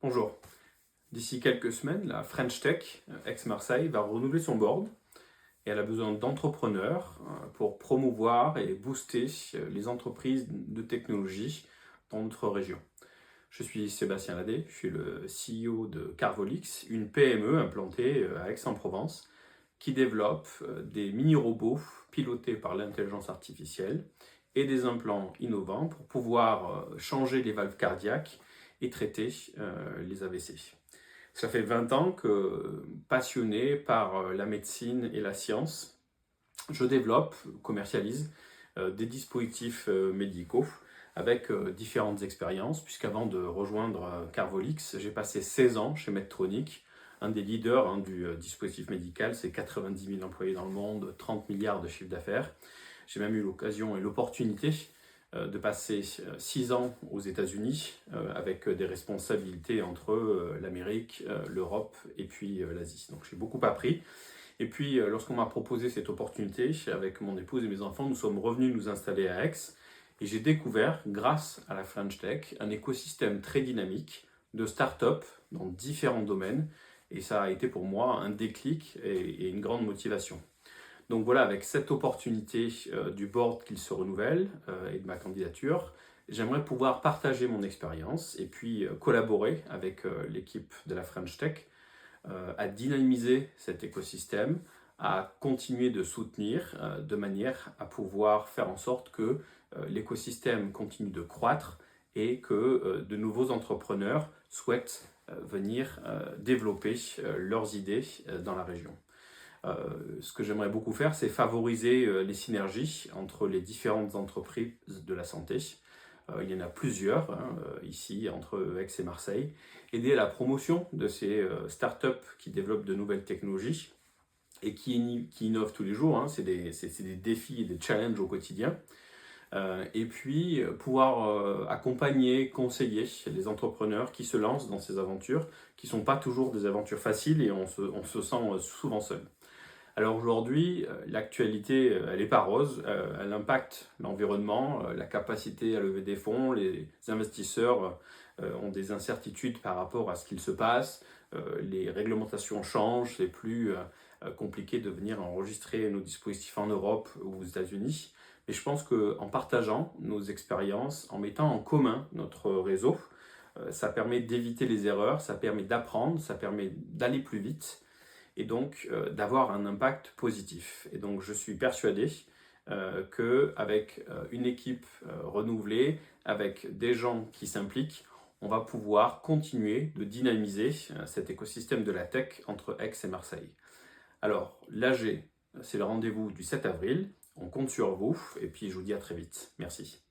Bonjour. D'ici quelques semaines, la French Tech, ex-Marseille, va renouveler son board et elle a besoin d'entrepreneurs pour promouvoir et booster les entreprises de technologie dans notre région. Je suis Sébastien Ladé, je suis le CEO de Carvolix, une PME implantée à Aix-en-Provence qui développe des mini-robots pilotés par l'intelligence artificielle et des implants innovants pour pouvoir changer les valves cardiaques et traiter les AVC. Ça fait 20 ans que, passionné par la médecine et la science, je développe, commercialise des dispositifs médicaux avec différentes expériences, puisqu'avant de rejoindre Carvolix, j'ai passé 16 ans chez Medtronic, un des leaders du dispositif médical. C'est 90 000 employés dans le monde, 30 milliards de chiffre d'affaires. J'ai même eu l'occasion et l'opportunité de passer 6 ans aux États-Unis avec des responsabilités entre l'Amérique, l'Europe et puis l'Asie. Donc j'ai beaucoup appris. Et puis lorsqu'on m'a proposé cette opportunité, avec mon épouse et mes enfants, nous sommes revenus nous installer à Aix. Et j'ai découvert, grâce à la French Tech, un écosystème très dynamique de start-up dans différents domaines. Et ça a été pour moi un déclic et une grande motivation. Donc voilà, avec cette opportunité du board qu'il se renouvelle et de ma candidature, j'aimerais pouvoir partager mon expérience et puis collaborer avec l'équipe de la French Tech à dynamiser cet écosystème, à continuer de soutenir de manière à pouvoir faire en sorte que l'écosystème continue de croître et que de nouveaux entrepreneurs souhaitent venir développer leurs idées dans la région. Ce que j'aimerais beaucoup faire, c'est favoriser les synergies entre les différentes entreprises de la santé. Il y en a plusieurs ici entre Aix et Marseille. Aider à la promotion de ces startups qui développent de nouvelles technologies et qui innovent tous les jours. C'est des défis et des challenges au quotidien. Et puis pouvoir accompagner, conseiller les entrepreneurs qui se lancent dans ces aventures, qui ne sont pas toujours des aventures faciles et on se sent souvent seul. Alors aujourd'hui, l'actualité, elle n'est pas rose, elle impacte l'environnement, la capacité à lever des fonds, les investisseurs ont des incertitudes par rapport à ce qu'il se passe, les réglementations changent, c'est plus compliqué de venir enregistrer nos dispositifs en Europe ou aux États-Unis. Mais je pense qu'en partageant nos expériences, en mettant en commun notre réseau, ça permet d'éviter les erreurs, ça permet d'apprendre, ça permet d'aller plus vite et donc d'avoir un impact positif. Et donc je suis persuadé qu'avec une équipe renouvelée, avec des gens qui s'impliquent, on va pouvoir continuer de dynamiser cet écosystème de la tech entre Aix et Marseille. Alors, l'AG, c'est le rendez-vous du 7 avril. On compte sur vous et puis je vous dis à très vite. Merci.